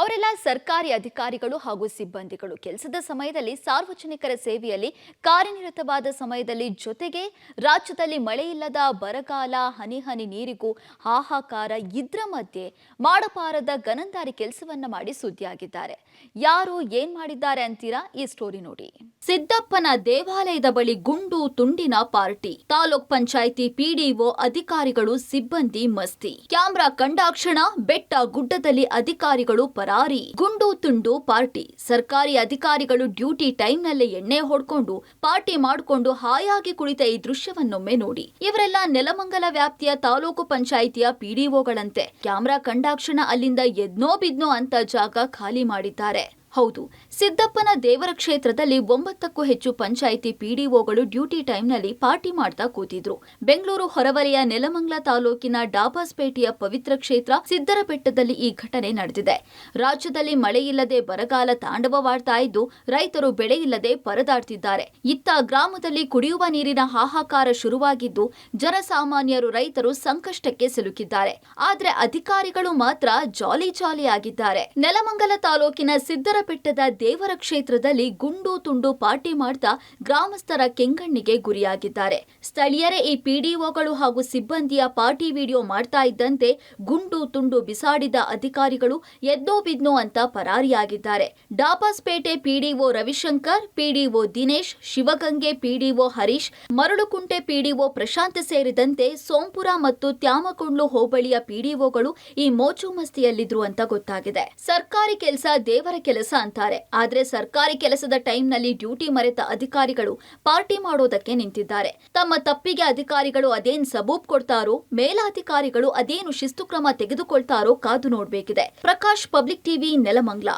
ಅವರೆಲ್ಲ ಸರ್ಕಾರಿ ಅಧಿಕಾರಿಗಳು ಹಾಗೂ ಸಿಬ್ಬಂದಿಗಳು ಕೆಲಸದ ಸಮಯದಲ್ಲಿ ಸಾರ್ವಜನಿಕರ ಸೇವೆಯಲ್ಲಿ ಕಾರ್ಯನಿರತವಾದ ಸಮಯದಲ್ಲಿ ಜೊತೆಗೆ ರಾಜ್ಯದಲ್ಲಿ ಮಳೆಯಿಲ್ಲದ ಬರಗಾಲ ಹನಿ ಹನಿ ನೀರಿಗೂ ಹಾಹಾಕಾರ ಇದ್ರ ಮಧ್ಯೆ ಮಾಡಬಾರದ ಗನಂದಾರಿ ಕೆಲಸವನ್ನ ಮಾಡಿ ಸುದ್ದಿಯಾಗಿದ್ದಾರೆ. ಯಾರು ಏನ್ ಮಾಡಿದ್ದಾರೆ ಅಂತೀರಾ? ಈ ಸ್ಟೋರಿ ನೋಡಿ. ಸಿದ್ದಪ್ಪನ ದೇವಾಲಯದ ಬಳಿ ಗುಂಡು ತುಂಡಿನ ಪಾರ್ಟಿ. ತಾಲೂಕ್ ಪಂಚಾಯಿತಿ ಪಿಡಿಒ ಅಧಿಕಾರಿಗಳು ಸಿಬ್ಬಂದಿ ಮಸ್ತಿ. ಕ್ಯಾಮ್ರಾ ಕಂಡಾಕ್ಷಣ ಬೆಟ್ಟ ಗುಡ್ಡದಲ್ಲಿ ಅಧಿಕಾರಿಗಳು ಪರಾರಿ. ಗುಂಡು ತುಂಡು ಪಾರ್ಟಿ. ಸರ್ಕಾರಿ ಅಧಿಕಾರಿಗಳು ಡ್ಯೂಟಿ ಟೈಮ್ ನಲ್ಲೇ ಎಣ್ಣೆ ಹೊಡ್ಕೊಂಡು ಪಾರ್ಟಿ ಮಾಡಿಕೊಂಡು ಹಾಯಾಗಿ ಕುಳಿತ ಈ ದೃಶ್ಯವನ್ನೊಮ್ಮೆ ನೋಡಿ. ಇವರೆಲ್ಲ ನೆಲಮಂಗಲ ವ್ಯಾಪ್ತಿಯ ತಾಲೂಕು ಪಂಚಾಯಿತಿಯ ಪಿಡಿಒಗಳಂತೆ. ಕ್ಯಾಮ್ರಾ ಕಂಡಾಕ್ಷಣ ಅಲ್ಲಿಂದ ಎದ್ನೋ ಬಿದ್ನೋ ಅಂತ ಜಾಗ ಖಾಲಿ ಮಾಡಿದ್ದಾರೆ. ಹೌದು, ಸಿದ್ದಪ್ಪನ ದೇವರ ಕ್ಷೇತ್ರದಲ್ಲಿ 9ಕ್ಕೂ ಹೆಚ್ಚು ಪಂಚಾಯಿತಿ ಪಿಡಿಒಗಳು ಡ್ಯೂಟಿ ಟೈಮ್ನಲ್ಲಿ ಪಾರ್ಟಿ ಮಾಡ್ತಾ ಕೂತಿದ್ರು. ಬೆಂಗಳೂರು ಹೊರವಲಯ ನೆಲಮಂಗಲ ತಾಲೂಕಿನ ಡಾಬಾಸ್ಪೇಟೆಯ ಪವಿತ್ರ ಕ್ಷೇತ್ರ ಸಿದ್ದರಬೆಟ್ಟದಲ್ಲಿ ಈ ಘಟನೆ ನಡೆದಿದೆ. ರಾಜ್ಯದಲ್ಲಿ ಮಳೆಯಿಲ್ಲದೆ ಬರಗಾಲ ತಾಂಡವವಾಡ್ತಾ ಇದ್ದು ರೈತರು ಬೆಳೆಯಿಲ್ಲದೆ ಪರದಾಡ್ತಿದ್ದಾರೆ. ಇತ್ತ ಗ್ರಾಮದಲ್ಲಿ ಕುಡಿಯುವ ನೀರಿನ ಹಾಹಾಕಾರ ಶುರುವಾಗಿದ್ದು ಜನಸಾಮಾನ್ಯರು ರೈತರು ಸಂಕಷ್ಟಕ್ಕೆ ಸಿಲುಕಿದ್ದಾರೆ. ಆದ್ರೆ ಅಧಿಕಾರಿಗಳು ಮಾತ್ರ ಜಾಲಿ ಆಗಿದ್ದಾರೆ. ನೆಲಮಂಗಲ ತಾಲೂಕಿನ ಬೆಟ್ಟದ ದೇವರ ಕ್ಷೇತ್ರದಲ್ಲಿ ಗುಂಡು ತುಂಡು ಪಾರ್ಟಿ ಮಾಡ್ತಾ ಗ್ರಾಮಸ್ಥರ ಕೆಂಗಣ್ಣಿಗೆ ಗುರಿಯಾಗಿದ್ದಾರೆ. ಸ್ಥಳೀಯರೇ ಈ ಪಿಡಿಒಗಳು ಹಾಗೂ ಸಿಬ್ಬಂದಿಯ ಪಾರ್ಟಿ ವಿಡಿಯೋ ಮಾಡ್ತಾ ಇದ್ದಂತೆ ಗುಂಡು ತುಂಡು ಬಿಸಾಡಿದ ಅಧಿಕಾರಿಗಳು ಎದ್ದೋ ಬಿದ್ನೋ ಅಂತ ಪರಾರಿಯಾಗಿದ್ದಾರೆ. Dabaspete PDO Ravishankar, PDO Dinesh, Shivagange PDO Harish, Maralukunte PDO Prashanth ಸೇರಿದಂತೆ ಸೋಂಪುರ ಮತ್ತು ತ್ಯಾಮಕೊಂಡ್ಲು ಹೋಬಳಿಯ ಪಿಡಿಒಗಳು ಈ ಮೋಜು ಮಸ್ತಿಯಲ್ಲಿದ್ರು ಅಂತ ಗೊತ್ತಾಗಿದೆ. ಸರ್ಕಾರಿ ಕೆಲಸ ದೇವರ ಕೆಲಸ ಅಂತಾರೆ. ಆದ್ರೆ ಸರ್ಕಾರಿ ಕೆಲಸದ ಟೈಮ್ನಲ್ಲಿ ಡ್ಯೂಟಿ ಮರೆತ ಅಧಿಕಾರಿಗಳು ಪಾರ್ಟಿ ಮಾಡೋದಕ್ಕೆ ನಿಂತಿದ್ದಾರೆ. ತಮ್ಮ ತಪ್ಪಿಗೆ ಅಧಿಕಾರಿಗಳು ಅದೇನ್ ಸಬೂಬ್ ಕೊಡ್ತಾರೋ, ಮೇಲಾಧಿಕಾರಿಗಳು ಅದೇನು ಶಿಸ್ತು ಕ್ರಮ ತೆಗೆದುಕೊಳ್ತಾರೋ ಕಾದು ನೋಡ್ಬೇಕಿದೆ. Prakash, public TV, Nelamangala.